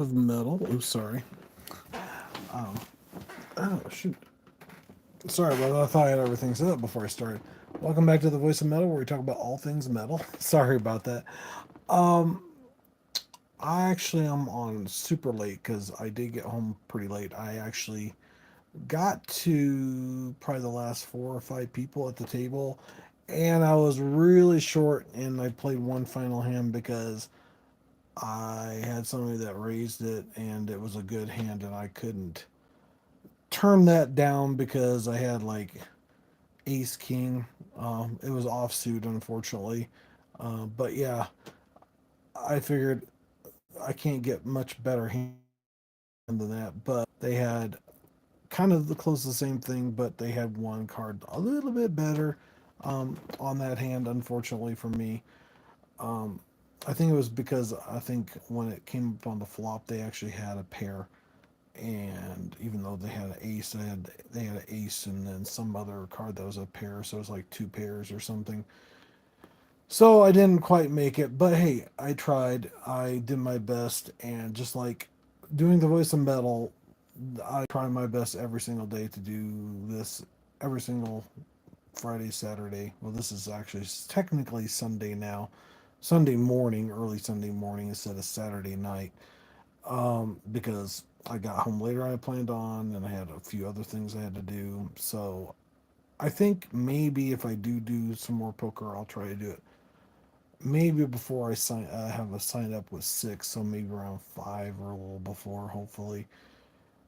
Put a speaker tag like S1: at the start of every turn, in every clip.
S1: of metal. Oh, sorry. Um, oh, shoot. Sorry about that. I thought I had everything set up before I started. Welcome back to the Voice of Metal, where we talk about all things metal. Sorry about that. Um, I actually am on super late because I did get home pretty late. I actually got to probably the last four or five people at the table, and I was really short, and I played one final hand because I had somebody that raised it, and it was a good hand, and I couldn't turn that down because I had like ace king. It was offsuit, unfortunately. But yeah, I figured I can't get much better hand than that. But they had kind of the close to the same thing, but they had one card a little bit better on that hand, unfortunately for me. Um, I think it was because I think when it came up on the flop, they actually had a pair, and even though they had an ace, they had an ace and then some other card that was a pair, so it was like two pairs or something. So I didn't quite make it, but hey, I tried. I did my best, and just like doing the voice of metal, I try my best every single day to do this every single Friday, Saturday. Well, this is actually technically Sunday now, Sunday morning, early Sunday morning instead of Saturday night, because I got home later than I planned on, and I had a few other things I had to do. So I think maybe if I do some more poker, I'll try to do it maybe before I have a sign up with six, so maybe around five or a little before, hopefully,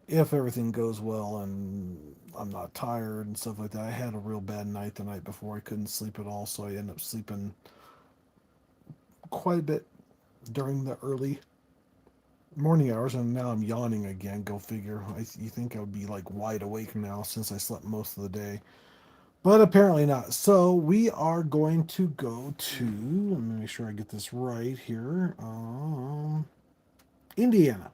S1: if everything goes well and I'm not tired and stuff like that. I had a real bad night the night before. I couldn't sleep at all, so I ended up sleeping quite a bit during the early morning hours, and now I'm yawning again. Go figure. You think I would be like wide awake now since I slept most of the day. But apparently not. So we are going to go to, let me make sure I get this right here. Indiana.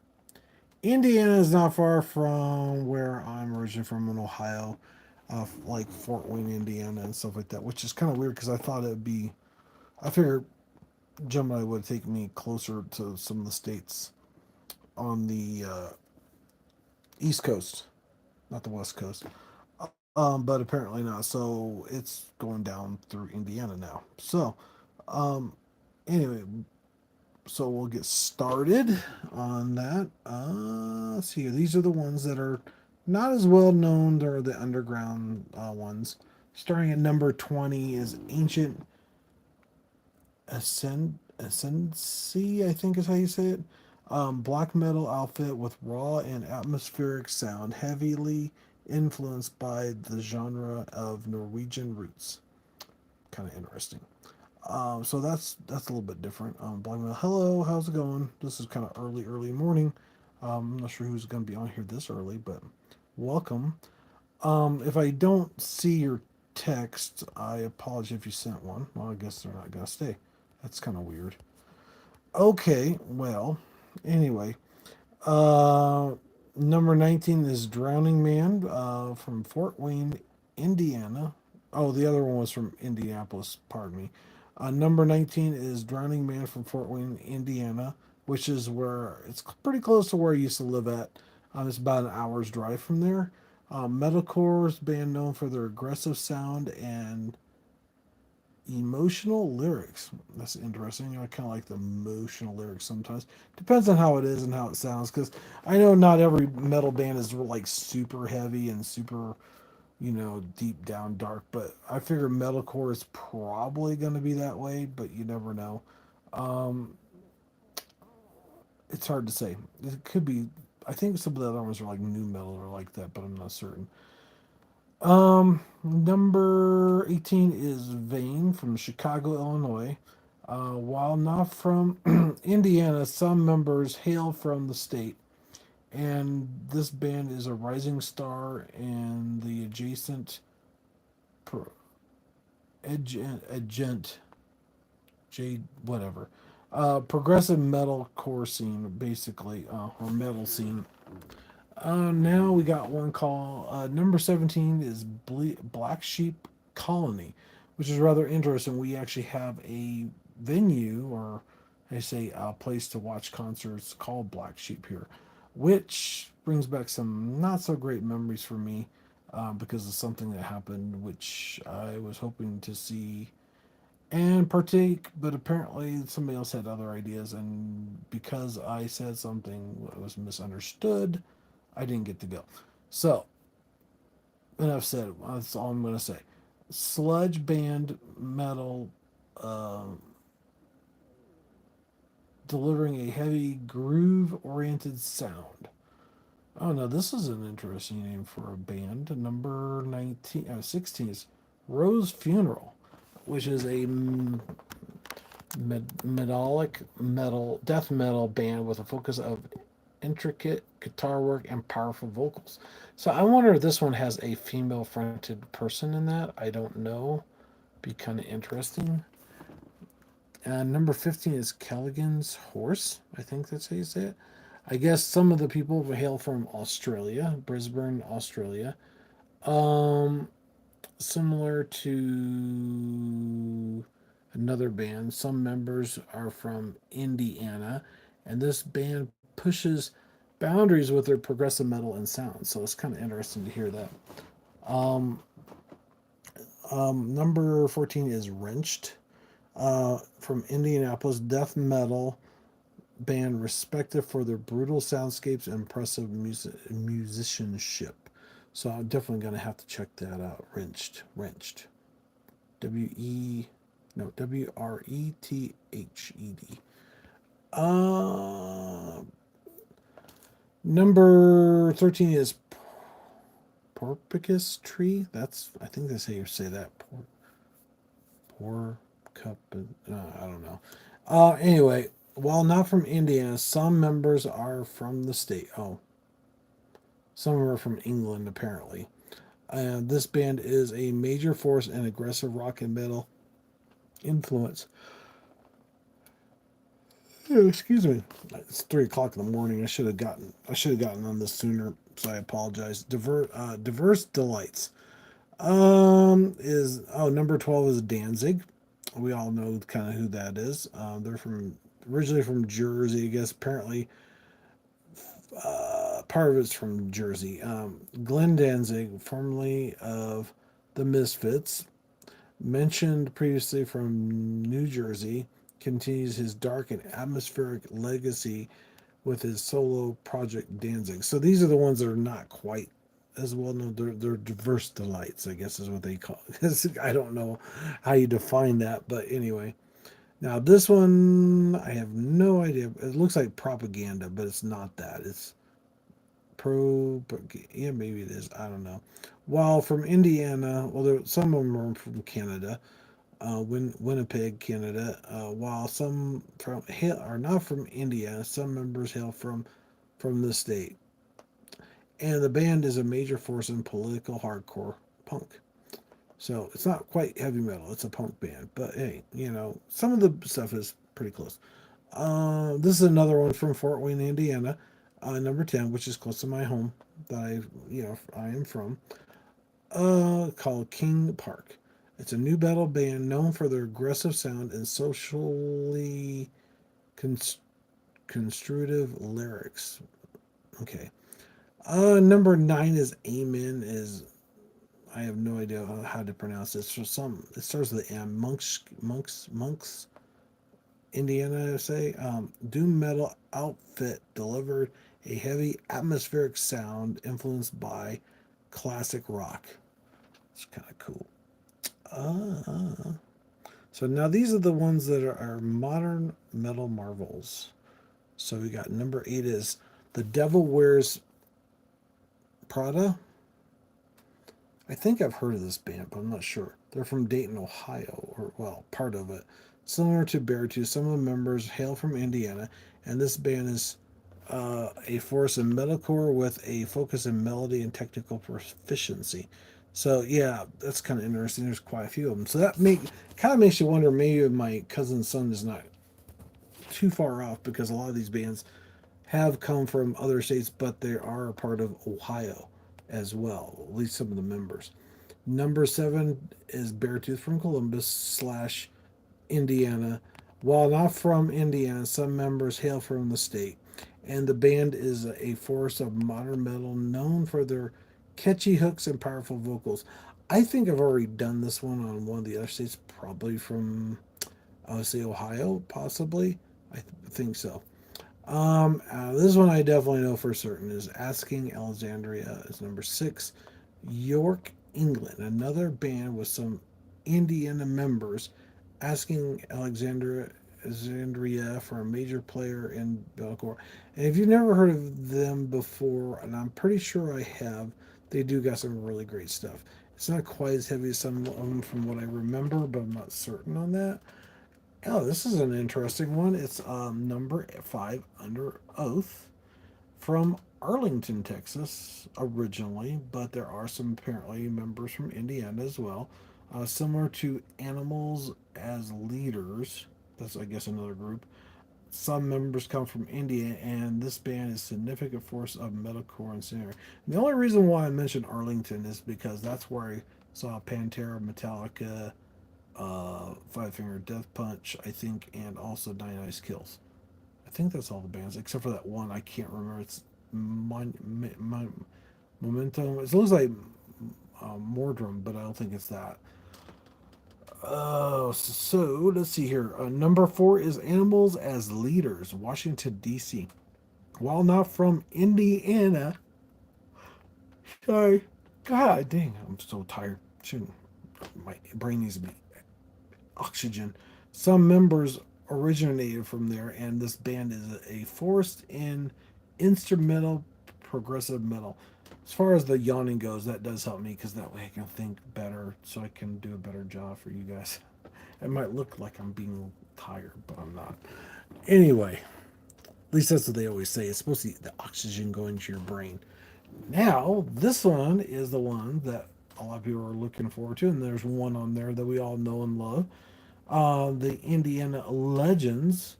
S1: Indiana is not far from where I'm originally from in Ohio, like Fort Wayne, Indiana, and stuff like that, which is kind of weird because I thought it would be, I figured Gemini would take me closer to some of the states on the East Coast, not the West Coast. But apparently not. So it's going down through Indiana now. So, um, anyway, so we'll get started on that. Let's see here. These are the ones that are not as well known. They're the underground ones. Starting at number 20 is Ancient Ascendancy, I think is how you say it. Black metal outfit with raw and atmospheric sound, heavily influenced by the genre of Norwegian roots. Kind of interesting. So that's a little bit different. Black metal. Hello, how's it going? This is kind of early morning. I'm not sure who's going to be on here this early, but welcome. If I don't see your text, I apologize if you sent one. Well, I guess they're not going to stay. That's kind of weird. Okay, well, anyway, uh, number 19 is Drowning Man from Fort Wayne, Indiana. Oh, the other one was from Indianapolis, pardon me. Number 19 is Drowning Man from Fort Wayne, Indiana, which is where it's pretty close to where I used to live at. It's about an hour's drive from there. Metalcore is a band known for their aggressive sound and emotional lyrics. That's interesting. I kind of like the emotional lyrics sometimes. Depends on how it is and how it sounds. Because I know not every metal band is like super heavy and super, deep down dark. But I figure metalcore is probably going to be that way. But you never know. Um, it's hard to say. It could be. I think some of the other ones are like new metal or like that, but I'm not certain. Number 18 is Vane from Chicago, Illinois. While not from Indiana, some members hail from the state, and this band is a rising star in the adjacent pro- adjent J whatever progressive metal core scene, basically, or metal scene. Now we got one call. Number 17 is Black Sheep Colony, which is rather interesting. We actually have a venue or They say a place to watch concerts called Black Sheep here, which brings back some not so great memories for me because of something that happened, which I was hoping to see and partake, but apparently somebody else had other ideas, and because I said something that was misunderstood, I didn't get to go. So, enough said. That's all I'm going to say. Sludge band metal uh, delivering a heavy groove oriented sound. Oh no, this is an interesting name for a band. Number 16 is Rose Funeral, which is a melodic metal, death metal band with a focus of intricate guitar work and powerful vocals. So I wonder if this one has a female fronted person in that. I don't know. Be kind of interesting. Number 15 is Callaghan's Horse. I think that's how you say it. I guess some of the people hail from Australia, Brisbane, Australia. Um, Similar to another band, some members are from Indiana, and this band pushes boundaries with their progressive metal and sound. So it's kind of interesting to hear that. Um, Number 14 is Wrenched from Indianapolis, death metal band respected for their brutal soundscapes and impressive musicianship. So I'm definitely going to have to check that out. Wrenched. W E, no, WRETHED. Uh, Number 13 is Porpicus Tree. That's, I think that's how you say that. Por cup. I don't know. Anyway, while not from Indiana, some members are from the state. Oh, some are from England, apparently. This band is a major force in aggressive rock and metal influence. Excuse me. It's 3 o'clock in the morning. I should have gotten on this sooner. So I apologize. Diverse delights. Is Number 12 is Danzig. We all know kind of who that is. They're from originally from Jersey, I guess. Apparently, part of it's from Jersey. Glenn Danzig, formerly of the Misfits, mentioned previously from New Jersey, continues his dark and atmospheric legacy with his solo project Danzig. So these are the ones that are not quite as well known. They're diverse delights, I guess is what they call it. I don't know how you define that, but anyway. Now this one, I have no idea. It looks like propaganda, but it's not that. It's yeah, maybe it is. I don't know. While from Indiana, well, some of them are from Canada, Winnipeg, Canada. While some are not from India, some members hail from the state. And the band is a major force in political hardcore punk. So it's not quite heavy metal; it's a punk band. But hey, some of the stuff is pretty close. This is another one from Fort Wayne, Indiana, number 10, which is close to my home that I am from. Called King Park. It's a new metal band known for their aggressive sound and socially const- constructive lyrics. Okay. Number 9 is Amen. Is I have no idea how to pronounce this. For some, it starts with M. Monks, Indiana, I say. Doom metal outfit delivered a heavy atmospheric sound influenced by classic rock. It's kind of cool. Uh, so now these are the ones that are modern metal marvels. So we got number 8 is The Devil Wears Prada. I think I've heard of this band, but I'm not sure. They're from Dayton, Ohio, or well, part of it. Similar to Beartooth, some of the members hail from Indiana, and this band is a force in metalcore with a focus in melody and technical proficiency. So yeah, that's kind of interesting. There's quite a few of them. So that kind of makes you wonder. Maybe my cousin's son is not too far off because a lot of these bands have come from other states, but they are a part of Ohio as well. At least some of the members. Number 7 is Beartooth from Columbus / Indiana. While not from Indiana, some members hail from the state, and the band is a force of modern metal known for their catchy hooks and powerful vocals. I think I've already done this one on one of the other states, probably from, I would say, Ohio, possibly. Think so. This one I definitely know for certain is Asking Alexandria is number six. York, England, another band with some Indiana members asking Alexandria for a major player in Belcourt. And if you've never heard of them before, and I'm pretty sure I have, they do got some really great stuff. It's not quite as heavy as some of them from what I remember, but I'm not certain on that. Oh, this is an interesting one. It's number five, Under Oath, from Arlington, Texas, originally, but there are some apparently members from Indiana as well. Similar to Animals as Leaders, that's, I guess, another group. Some members come from India, and this band is a significant force of metalcore and snare. The only reason why I mentioned Arlington is because that's where I saw Pantera, Metallica, Five Finger Death Punch, I think, and also Nine Ice Kills. I think that's all the bands except for that one I can't remember. It's Momentum. It looks like Mordrum, but I don't think it's that. So let's see here. Number four is Animals as Leaders, Washington D.C. While not from Indiana, sorry, God dang, I'm so tired. Shouldn't my brain needs to be oxygen. Some members originated from there, and this band is a force in instrumental progressive metal. As far as the yawning goes, that does help me because that way I can think better, so I can do a better job for you guys. It might look like I'm being tired, but I'm not. Anyway, at least that's what they always say. It's supposed to get the oxygen going to your brain. Now, this one is the one that a lot of people are looking forward to, and there's one on there that we all know and love, the Indiana Legends,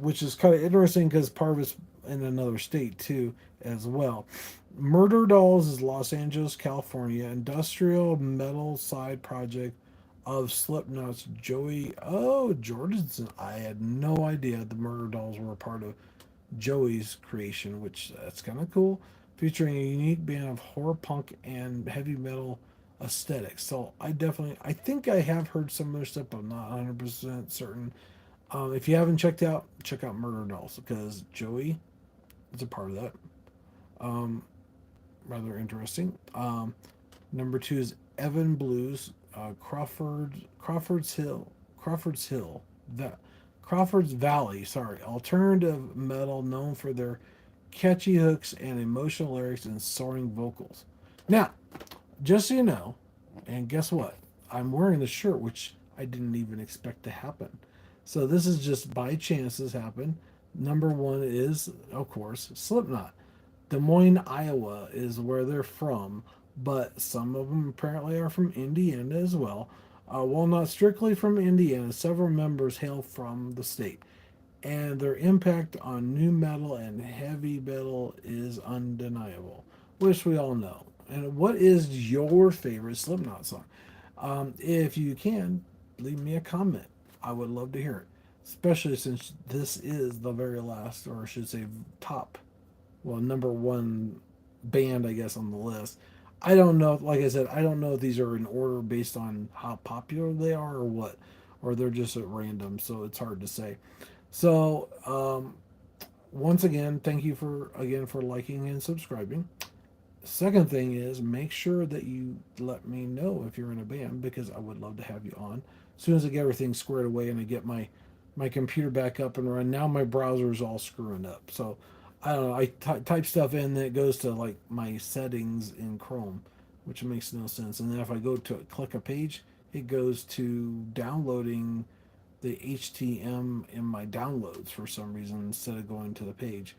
S1: which is kind of interesting because part of it's in another state too, as well. Murder Dolls is Los Angeles, California, industrial metal side project of Slipknot's Joey. Oh, Jordanson. I had no idea the Murder Dolls were a part of Joey's creation, which that's kind of cool, featuring a unique band of horror punk and heavy metal aesthetics. So I think I have heard some of their stuff, but I'm not 100% certain. If you haven't check out Murder Dolls because Joey is a part of that. Um, Rather interesting. Number two is Evan Blues, Crawford's Hill, that Crawford's Valley. Sorry, alternative metal known for their catchy hooks and emotional lyrics and soaring vocals. Now, just so you know, and guess what? I'm wearing the shirt, which I didn't even expect to happen. So this is just by chance this happened. Number one is, of course, Slipknot. Des Moines, Iowa is where they're from, but some of them apparently are from Indiana as well. While not strictly from Indiana, several members hail from the state, and their impact on new metal and heavy metal is undeniable, which we all know. And what is your favorite Slipknot song? If you can, leave me a comment. I would love to hear it, especially since this is the very last, or I should say, top, well, number one band, I guess, on the list. I don't know. Like I said, I don't know if these are in order based on how popular they are or what, or they're just at random. So it's hard to say. So once again, thank you for liking and subscribing. Second thing is make sure that you let me know if you're in a band because I would love to have you on. As soon as I get everything squared away and I get my computer back up and running, now my browser is all screwing up. So I don't know. Type stuff in that goes to like my settings in Chrome, which makes no sense. And then if I go to click a page, it goes to downloading the HTML in my downloads for some reason instead of going to the page,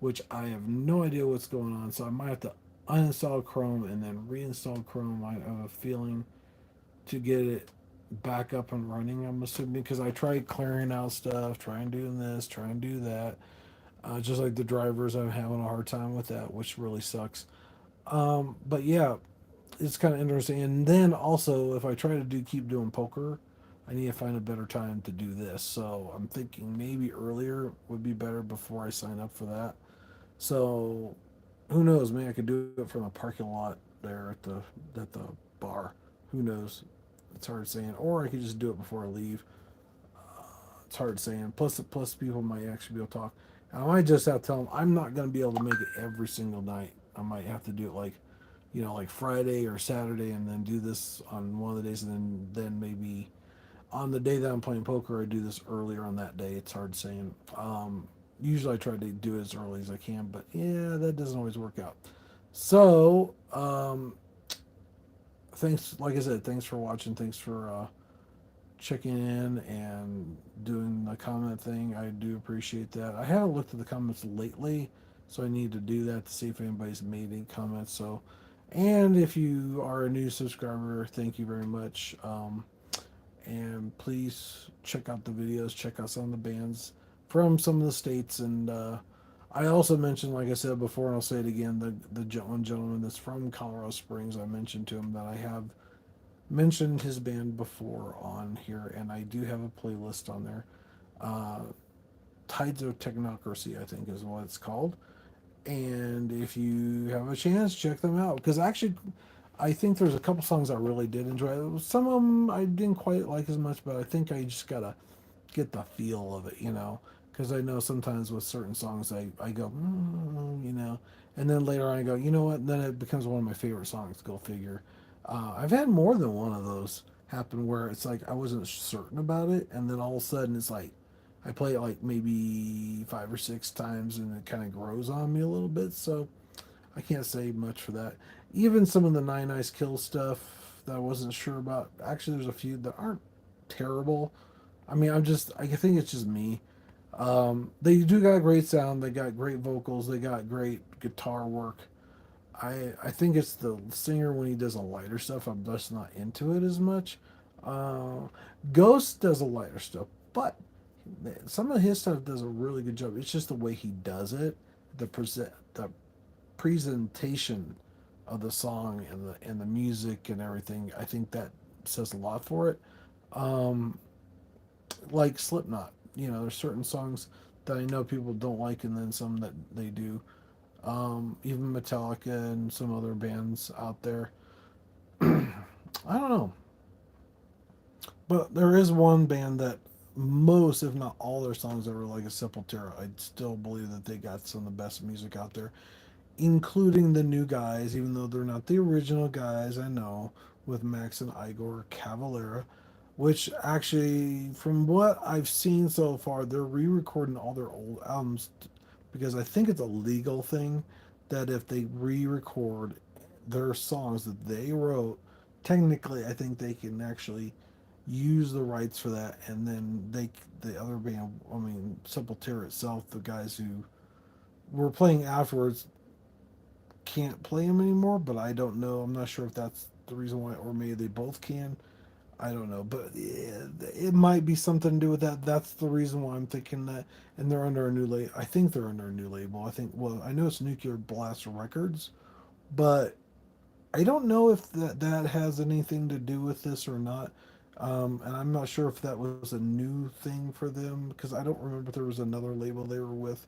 S1: which I have no idea what's going on. So I might have to uninstall Chrome and then reinstall Chrome. I have a feeling to get it back up and running. I'm assuming because I tried clearing out stuff, trying doing this, trying to do that. Just like the drivers, I'm having a hard time with that, which really sucks. But yeah, it's kind of interesting. And then also, if I try to keep doing poker, I need to find a better time to do this. So I'm thinking maybe earlier would be better before I sign up for that. So who knows? Maybe I could do it from the parking lot there at the bar. Who knows? It's hard saying. Or I could just do it before I leave. It's hard saying. Plus people might actually be able to talk. I might just have to tell them I'm not going to be able to make it every single night. I might have to do it like, like Friday or Saturday, and then do this on one of the days, and then maybe on the day that I'm playing poker, I do this earlier on that day. It's hard saying. Usually I try to do it as early as I can, but yeah, that doesn't always work out. So, thanks, like I said, thanks for watching. Thanks for checking in and doing the comment thing. I do appreciate that. I haven't looked at the comments lately, so I need to do that to see if anybody's made any comments. So, and if you are a new subscriber, thank you very much. And please check out the videos, check out some of the bands from some of the states. And I also mentioned, like I said before, and I'll say it again, one gentleman that's from Colorado Springs. I mentioned to him that I have mentioned his band before on here, and I do have a playlist on there. Uh, Tides of Technocracy, I think, is what it's called. And if you have a chance, check them out. Because actually, I think there's a couple songs I really did enjoy. Some of them I didn't quite like as much, but I think I just gotta get the feel of it. Because I know sometimes with certain songs I go, and then later on I go, you know what? Then it becomes one of my favorite songs. Go figure. I've had more than one of those happen where it's like I wasn't certain about it, and then all of a sudden it's like I play it like maybe 5 or 6 times, and it kind of grows on me a little bit. So I can't say much for that. Even some of the Nine Ice Kill stuff that I wasn't sure about. Actually, there's a few that aren't terrible. I mean, I think it's just me. They do got great sound. They got great vocals. They got great guitar work. I think it's the singer when he does a lighter stuff. I'm just not into it as much. Uh, Ghost does a lighter stuff, but some of his stuff does a really good job. It's just the way he does it, the presentation of the song and the music and everything. I think that says a lot for it. Um, like Slipknot, there's certain songs that I know people don't like, and then some that they do. Even Metallica and some other bands out there. I don't know, but there is one band that most, if not all, their songs are like a Sepultura. I still believe that they got some of the best music out there, including the new guys, even though they're not the original guys, I know, with Max and Igor Cavalera, which actually, from what I've seen so far, they're re recording all their old albums because I think it's a legal thing that if they re record their songs that they wrote, technically, I think they can actually use the rights for that, and then the other band, I mean, Sepultura itself, the guys who were playing afterwards can't play them anymore, but I don't know. I'm not sure if that's the reason why, or maybe they both can. I don't know, but it might be something to do with that. That's the reason why I'm thinking that. And they're under a new label. I think they're under a new label. Well, I know it's Nuclear Blast Records, but I don't know if that has anything to do with this or not. And I'm not sure if that was a new thing for them because I don't remember if there was another label they were with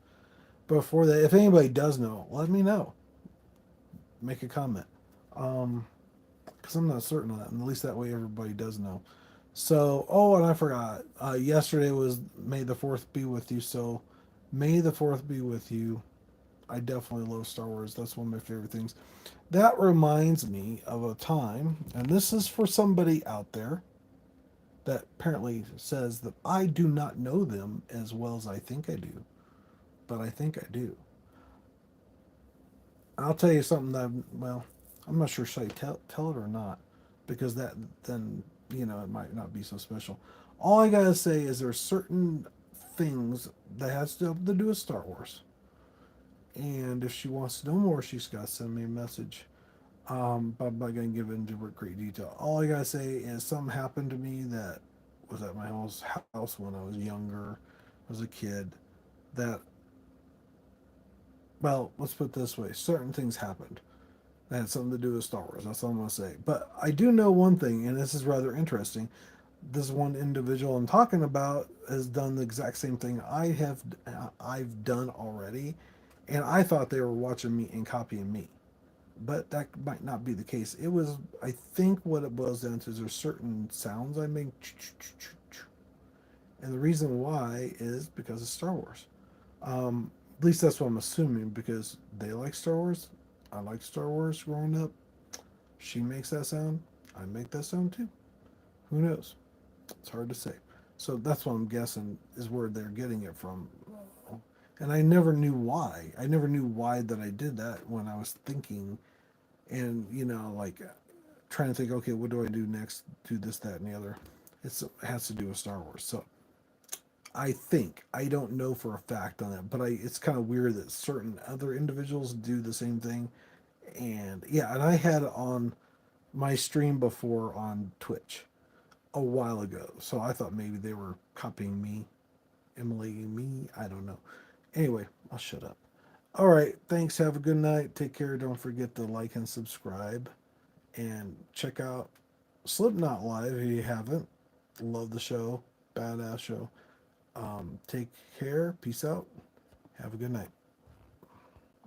S1: before that. If anybody does know, let me know. Make a comment. Um, because I'm not certain of that, and at least that way everybody does know. So, oh, and I forgot. Yesterday was May the Fourth be with you. So, May the Fourth be with you. I definitely love Star Wars. That's one of my favorite things. That reminds me of a time, and this is for somebody out there that apparently says that I do not know them as well as I think I do, but I think I do. I'll tell you something that, well, I'm not sure should I tell it or not, because that then it might not be so special. All I gotta say is there's certain things that has to do with Star Wars, and if she wants to know more, she's got to send me a message. But I'm not gonna give it into great detail. All I gotta say is something happened to me that was at my house when I was younger, as a kid. That, well, let's put it this way: certain things happened that had something to do with Star Wars. That's all I'm going to say. But I do know one thing, and this is rather interesting. this one individual I'm talking about has done the exact same thing I've done already, and I thought they were watching me and copying me, but that might not be the case. It was, I think, what it boils down to is there's certain sounds I make, and the reason why is because of Star Wars. At least that's what I'm assuming because they like Star Wars. I liked Star Wars growing up. She makes that sound. I make that sound too. Who knows? It's hard to say. So that's what I'm guessing is where they're getting it from. And I never knew why. I never knew why that I did that when I was thinking and, like trying to think, okay, what do I do next? Do this, that, and the other. It has to do with Star Wars. So I think I don't know for a fact on that, but it's kind of weird that certain other individuals do the same thing. And yeah, and I had it on my stream before on Twitch a while ago, so I thought maybe they were copying me, emulating me. I don't know. Anyway, I'll shut up. All right, thanks. Have a good night. Take care. Don't forget to like and subscribe, and check out Slipknot live if you haven't. Love the show. Badass show. Take care. Peace out. Have a good night.